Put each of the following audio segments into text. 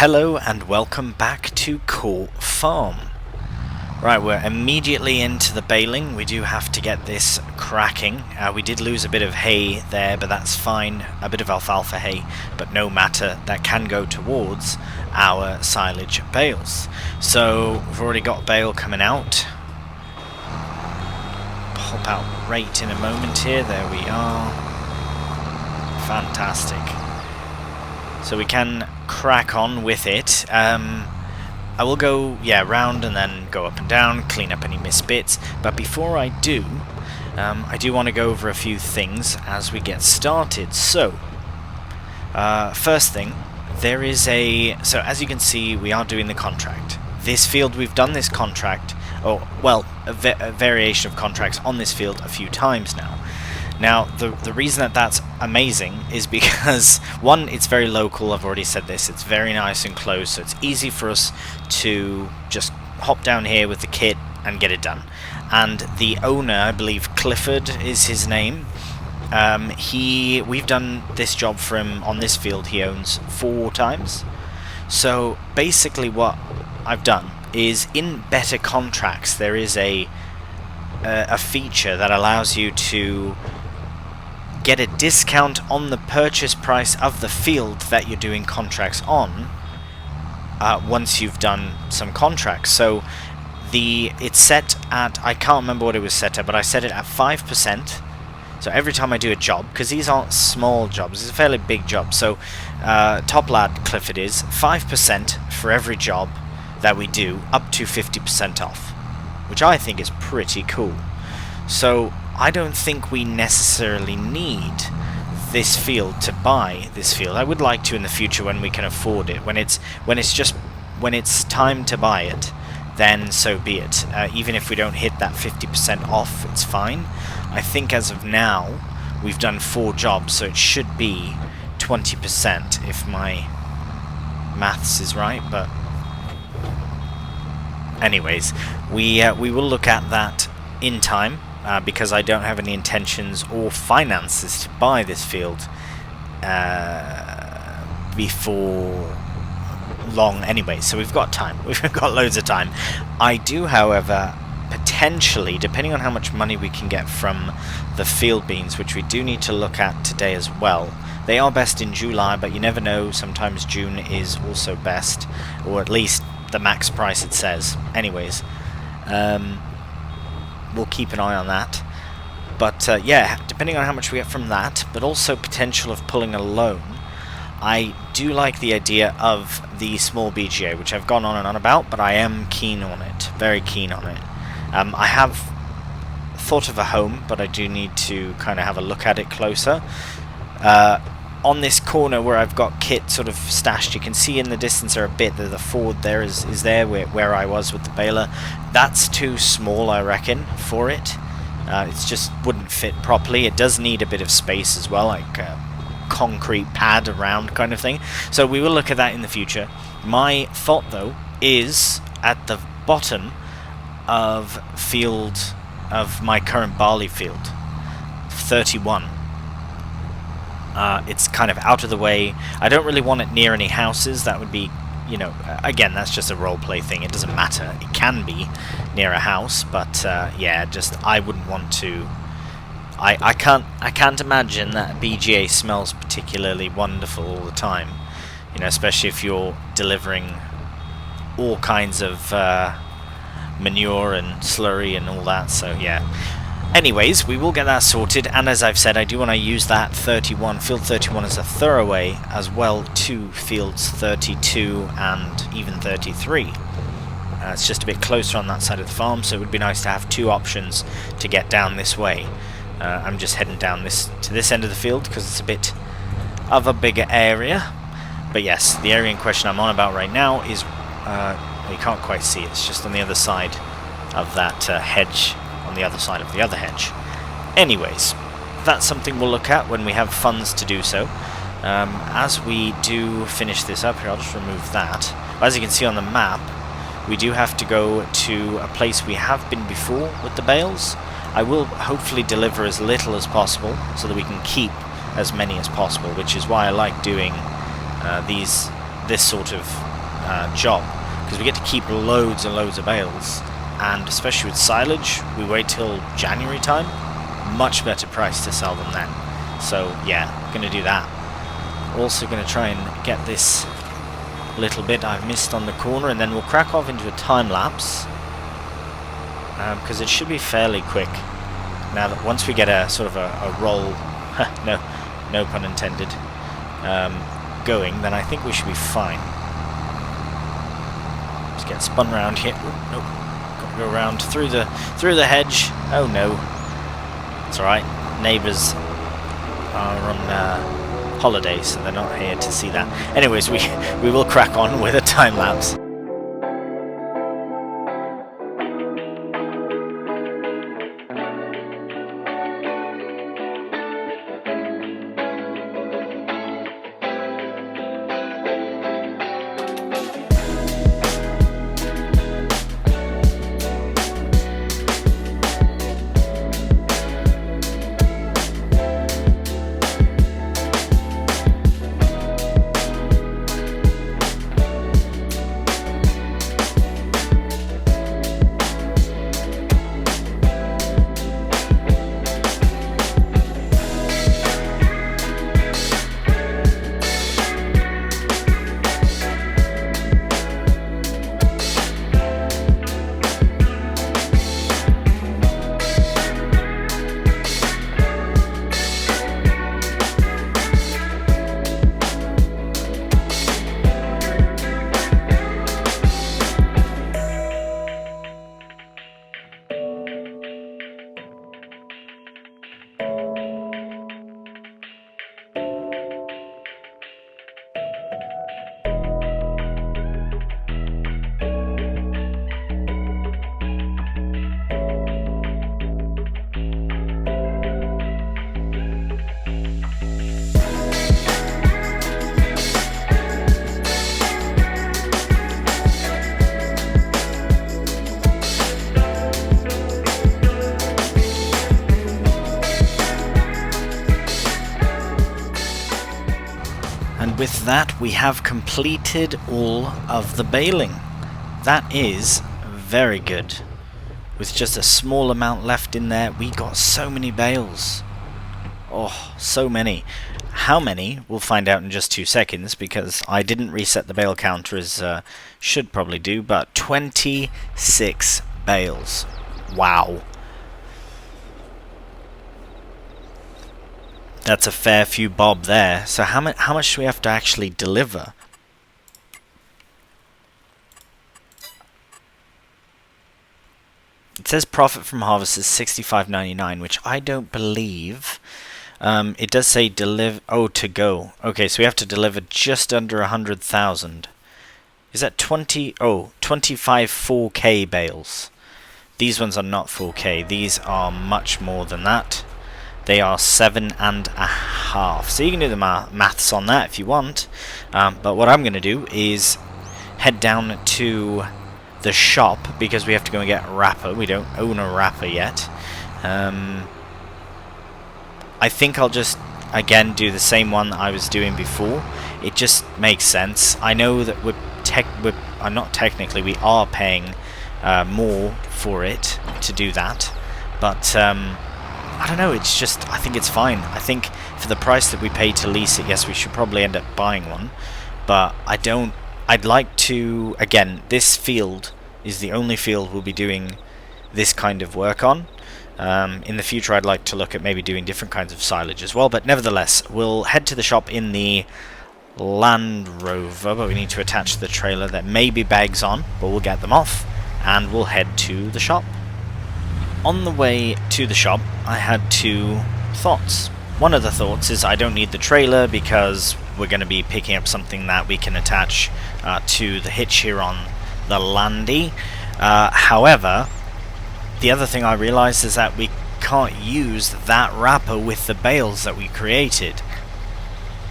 Hello and welcome back to Court Farm. Right, we're immediately into the baling. We do have to get this cracking. We did lose a bit of hay there, but that's fine. A bit of alfalfa hay, but no matter. That can go towards our silage bales. So we've already got bale coming out. Pop out rate in a moment here. There we are. Fantastic. So we can crack on with it. I will go, round and then go up and down, clean up any missed bits. But before I do want to go over a few things as we get started. So, first thing, there is so as you can see, we are doing the contract. This field, we've done this contract, a variation of contracts on this field a few times now. Now, the reason that's amazing is because, one, it's very local, I've already said this, it's very nice and close, so it's easy for us to just hop down here with the kit and get it done. And the owner, I believe Clifford is his name, we've done this job for him on this field, he owns 4 times. So basically what I've done is, in better contracts, there is a feature that allows you to get a discount on the purchase price of the field that you're doing contracts on once you've done some contracts. So it's set at, I can't remember what it was set at, but I set it at 5%. So every time I do a job, because these aren't small jobs, it's a fairly big job, so top lad Clifford is 5% for every job that we do, up to 50% off, which I think is pretty cool. So I don't think we necessarily need this field to buy this field. I would like to in the future when we can afford it. When it's time to buy it, then so be it. Even if we don't hit that 50% off, it's fine. I think as of now, we've done 4 jobs, so it should be 20% if my maths is right. But anyways, we will look at that in time. Because I don't have any intentions or finances to buy this field before long anyway, so we've got time. We've got loads of time. I do, however, potentially, depending on how much money we can get from the field beans, which we do need to look at today as well. They are best in July, but you never know, sometimes June is also best, or at least the max price it says. Anyways, we'll keep an eye on that. But depending on how much we get from that, but also potential of pulling a loan, I do like the idea of the small BGA, which I've gone on and on about, but I am keen on it, very keen on it. I have thought of a home, but I do need to kind of have a look at it closer. On this corner where I've got kit sort of stashed, you can see in the distance there a bit that the Ford there is there where I was with the baler. That's too small, I reckon, for it. It just wouldn't fit properly. It does need a bit of space as well, like a concrete pad around kind of thing. So we will look at that in the future. My thought, though, is at the bottom of my current barley field, 31. It's kind of out of the way. I don't really want it near any houses. That would be, again, that's just a roleplay thing. It doesn't matter. It can be near a house, but I wouldn't want to. I can't imagine that BGA smells particularly wonderful all the time. Especially if you're delivering all kinds of manure and slurry and all that. So yeah. Anyways, we will get that sorted, and as I've said, I do want to use that field 31 as a throwaway as well to fields 32 and even 33. It's just a bit closer on that side of the farm, so it would be nice to have 2 options to get down this way. I'm just heading down to this end of the field because it's a bit of a bigger area. But yes, the area in question I'm on about right now is, you can't quite see it, it's just on the other side of that hedge. On the other side of the other hedge. Anyways, that's something we'll look at when we have funds to do so. As we do finish this up here, I'll just remove that. As you can see on the map, we do have to go to a place we have been before with the bales. I will hopefully deliver as little as possible so that we can keep as many as possible, which is why I like doing this sort of job, because we get to keep loads and loads of bales, and especially with silage, we wait till January time, much better price to sell them then. So yeah, gonna do that. Also gonna try and get this little bit I've missed on the corner, and then we'll crack off into a time lapse, because it should be fairly quick. Now that once we get a sort of a roll, no pun intended, going, then I think we should be fine. Just get spun round here. Ooh, nope, got to go around through the hedge. Oh no, it's all right. Neighbours are on holiday, so they're not here to see that. Anyways, we will crack on with a time lapse. With that, we have completed all of the baling. That is very good. With just a small amount left in there, we got so many bales. Oh, so many. How many? We'll find out in just 2 seconds, because I didn't reset the bale counter as should probably do, but 26 bales. Wow. That's a fair few bob there. So how much do we have to actually deliver? It says profit from harvest is $65.99, which I don't believe. It does say deliver. Oh, to go. Okay, so we have to deliver just under 100,000. Is that 25 4K bales? These ones are not 4K. These are much more than that. They are 7.5. So you can do the maths on that if you want. But what I'm going to do is head down to the shop, because we have to go and get a wrapper. We don't own a wrapper yet. I think I'll just, again, do the same one that I was doing before. It just makes sense. I know that we are paying more for it to do that. But I don't know, it's just, I think it's fine. I think for the price that we pay to lease it, yes, we should probably end up buying one. But I'd like to, again, this field is the only field we'll be doing this kind of work on. In the future, I'd like to look at maybe doing different kinds of silage as well. But nevertheless, we'll head to the shop in the Land Rover, but we need to attach the trailer. There may be bags on, but we'll get them off, and we'll head to the shop. On the way to the shop, I had 2 thoughts. One of the thoughts is I don't need the trailer because we're going to be picking up something that we can attach to the hitch here on the Landy. However, the other thing I realized is that we can't use that wrapper with the bales that we created.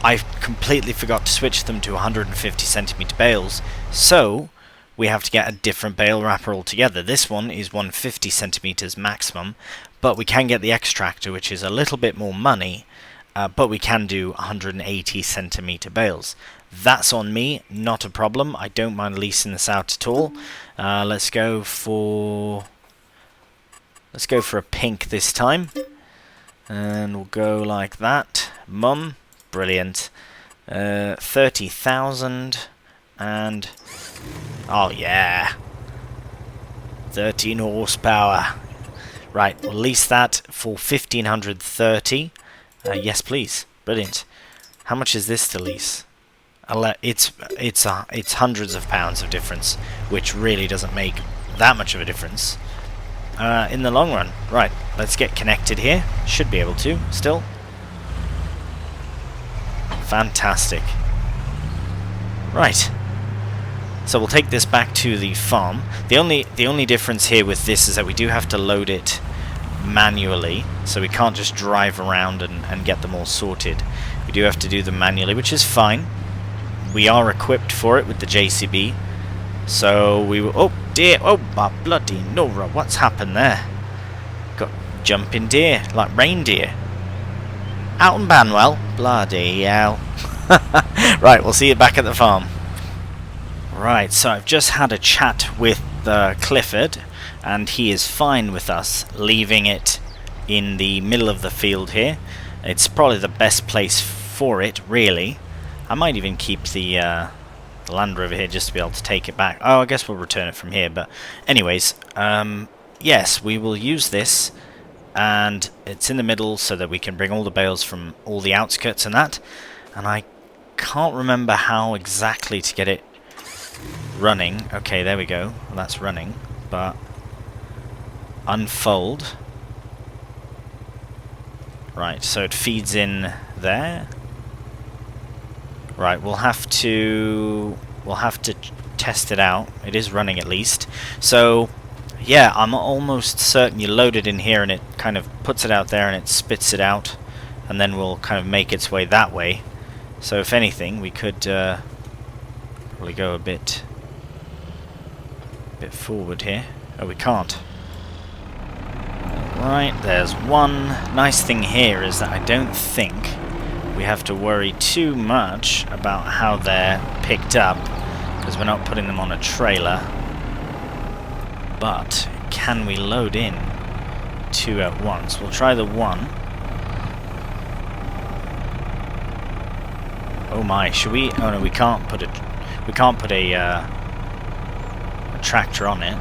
I completely forgot to switch them to 150 centimeter bales, so we have to get a different bale wrapper altogether. This one is 150 centimeters maximum, but we can get the extractor, which is a little bit more money, but we can do 180 centimeter bales. That's on me, not a problem. I don't mind leasing this out at all. Let's go for a pink this time, and we'll go like that. Mum, brilliant. 30,000 and oh yeah, 13 horsepower. Right, we'll lease that for 1,530. Yes, please. Brilliant. How much is this to lease? It's hundreds of pounds of difference, which really doesn't make that much of a difference in the long run. Right, let's get connected here. Should be able to still. Fantastic. Right. So we'll take this back to the farm. The only difference here with this is that we do have to load it manually, so we can't just drive around and get them all sorted. We do have to do them manually, which is fine. We are equipped for it with the JCB, so we will... Oh dear! Oh my bloody Nora! What's happened there? Got jumping deer, like reindeer. Out and Banwell? Bloody hell! Right, we'll see you back at the farm. Right, so I've just had a chat with Clifford, and he is fine with us leaving it in the middle of the field here. It's probably the best place for it, really. I might even keep the Land Rover here just to be able to take it back. Oh, I guess we'll return it from here, but anyways, yes, we will use this, and it's in the middle so that we can bring all the bales from all the outskirts and that, and I can't remember how exactly to get it running. Okay, there we go. Well, that's running, but unfold. Right, so it feeds in there. Right, we'll have to test it out. It is running at least. So yeah, I'm almost certain you load it in here and it kind of puts it out there and it spits it out, and then will kind of make its way that way. So if anything, we could probably go a bit forward here. Oh, we can't. Right, there's one. Nice thing here is that I don't think we have to worry too much about how they're picked up, because we're not putting them on a trailer. But can we load in two at once? We'll try the one. Oh my, should we? Oh no, we can't put a tractor on it.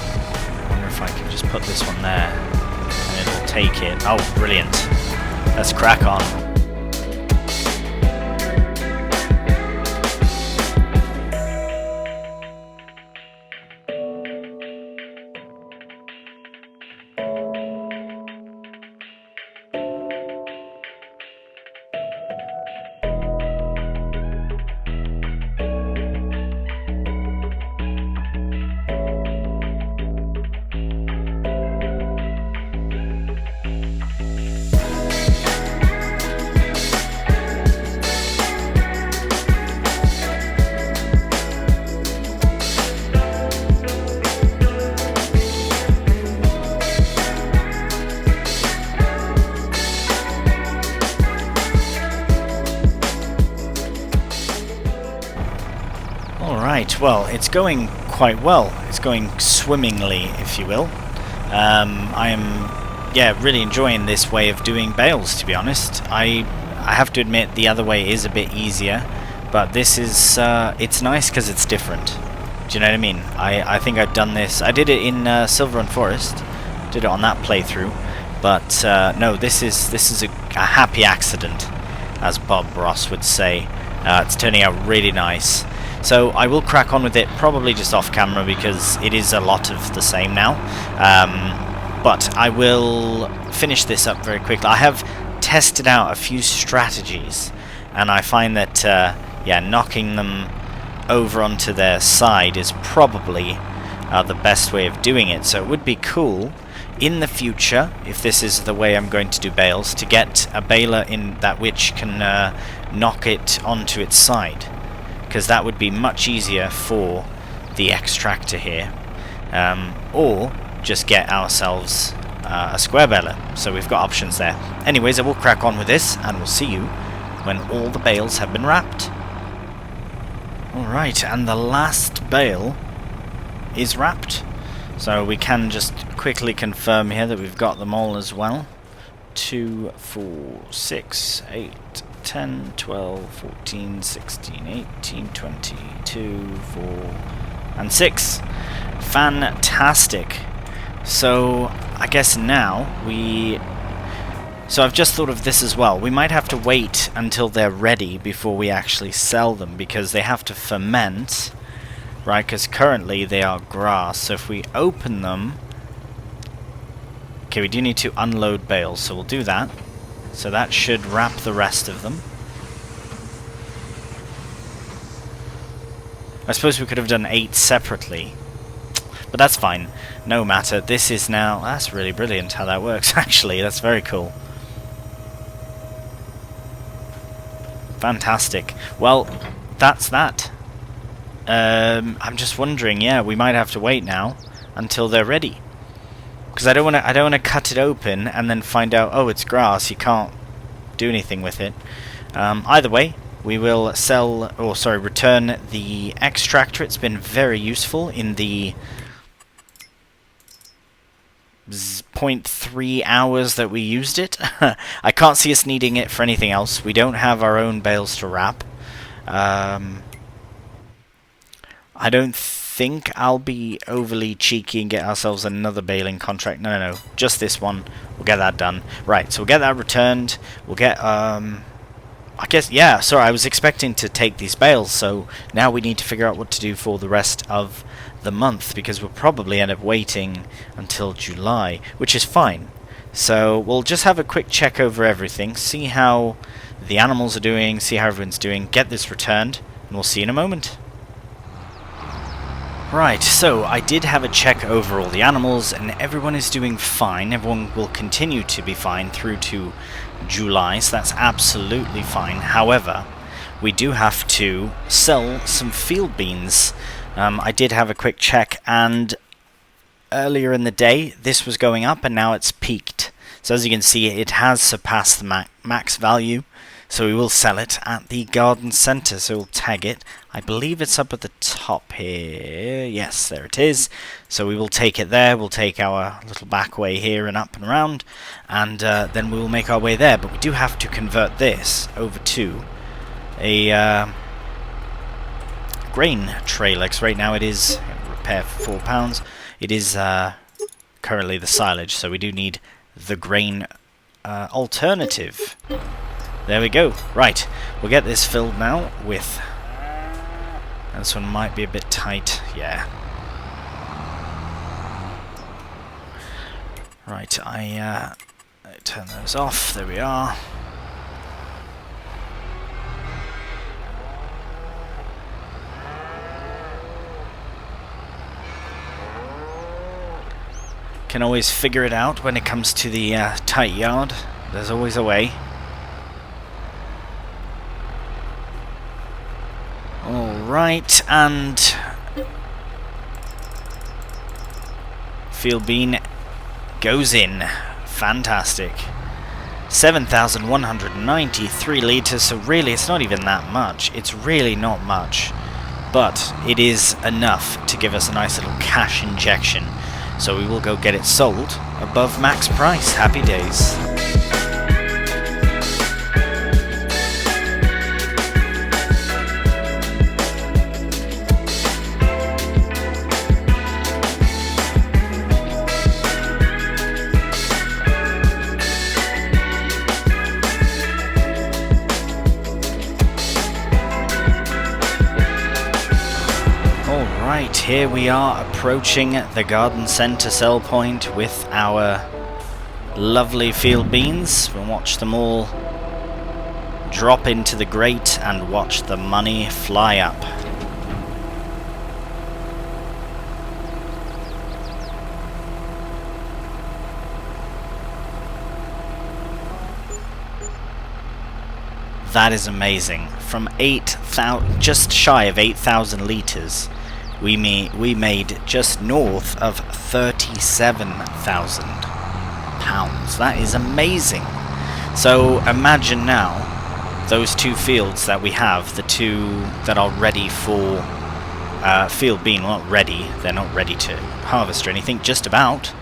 I wonder if I can just put this one there and it'll take it. Oh, brilliant. Let's crack on. Right, well, it's going quite well. It's going swimmingly, if you will. I am, yeah, really enjoying this way of doing bales, to be honest. I have to admit the other way is a bit easier, but this is, it's nice because it's different. Do you know what I mean? I think I've done this. I did it in Silver and Forest. Did it on that playthrough. But no, this is a happy accident, as Bob Ross would say. It's turning out really nice. So I will crack on with it, probably just off camera, because it is a lot of the same now. But I will finish this up very quickly. I have tested out a few strategies, and I find that yeah, knocking them over onto their side is probably the best way of doing it. So it would be cool in the future, if this is the way I'm going to do bales, to get a baler in that which can knock it onto its side, because that would be much easier for the extractor here. Or just get ourselves a square baler. So we've got options there. Anyways, I will crack on with this, and we'll see you when all the bales have been wrapped. Alright, and the last bale is wrapped. So we can just quickly confirm here that we've got them all as well. 2, 4, 6, 8, 10, 12, 14, 16, 18, 20, 2, 4, and 6. Fantastic. So I guess now so I've just thought of this as well. We might have to wait until they're ready before we actually sell them, because they have to ferment, right? Because currently they are grass. So if we open them... Okay, we do need to unload bales, so we'll do that. So that should wrap the rest of them. I suppose we could have done 8 separately, but that's fine. No matter. This is now... That's really brilliant how that works, actually. That's very cool. Fantastic. Well, that's that. I'm just wondering, yeah, we might have to wait now until they're ready. Because I don't want to cut it open and then find out, oh, it's grass, you can't do anything with it. Either way, we will return the extractor. It's been very useful in the 0.3 hours that we used it. I can't see us needing it for anything else. We don't have our own bales to wrap. I don't think I'll be overly cheeky and get ourselves another baling contract. No, just this one. We'll get that done. Right, so we'll get that returned. We'll get, I guess, yeah, sorry, I was expecting to take these bales, so now we need to figure out what to do for the rest of the month, because we'll probably end up waiting until July, which is fine. So we'll just have a quick check over everything, see how the animals are doing, see how everyone's doing, get this returned, and we'll see you in a moment. Right, so I did have a check over all the animals, and everyone is doing fine. Everyone will continue to be fine through to July, so that's absolutely fine. However, we do have to sell some field beans. I did have a quick check, and earlier in the day this was going up, and now it's peaked. So as you can see, it has surpassed the max value. So we will sell it at the garden centre, so we'll tag it. I believe it's up at the top here. Yes, there it is. So we will take it there. We'll take our little back way here and up and around, and then we will make our way there. But we do have to convert this over to a grain trailer, because right now it is repair for £4. It is currently the silage, so we do need the grain alternative. There we go. Right, we'll get this filled now with... This one might be a bit tight. Yeah. Right, I turn those off. There we are. Can always figure it out when it comes to the tight yard. There's always a way. Alright, and field bean goes in. Fantastic. 7,193 litres, so really it's not even that much. It's really not much. But it is enough to give us a nice little cash injection. So we will go get it sold above max price. Happy days. Right, here we are approaching the garden centre sell point with our lovely field beans. We'll watch them all drop into the grate and watch the money fly up. That is amazing. From 8,000, just shy of 8,000 litres. We made just north of 37,000. pounds. That is amazing. So imagine now those 2 fields that we have, the 2 that are ready for field bean. Well, not ready, they're not ready to harvest or anything, just about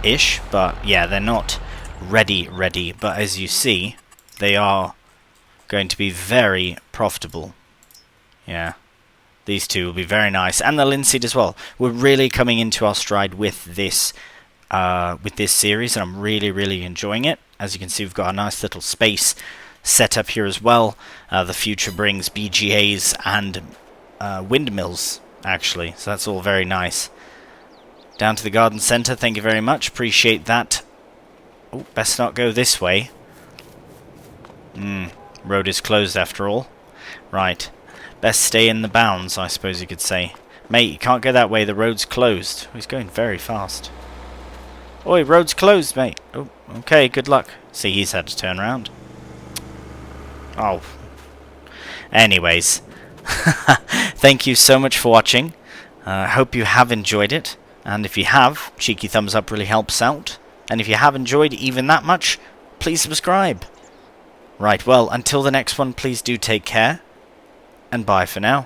ish, but yeah, they're not ready, but as you see, they are going to be very profitable. Yeah, these 2 will be very nice, and the linseed as well. We're really coming into our stride with this series, and I'm really enjoying it. As you can see, we've got a nice little space set up here as well. The future brings BGAs and windmills, actually, so that's all very nice. Down to the garden centre, thank you very much, appreciate that. Oh, best not go this way. Road is closed after all. Right, best stay in the bounds, I suppose you could say. Mate, you can't go that way, the road's closed. Oh, he's going very fast. Oi, road's closed, mate. Oh, okay, good luck. See, he's had to turn around. Oh. Anyways. Thank you so much for watching. I hope you have enjoyed it. And if you have, cheeky thumbs up really helps out. And if you have enjoyed even that much, please subscribe. Right, well, until the next one, please do take care. And bye for now.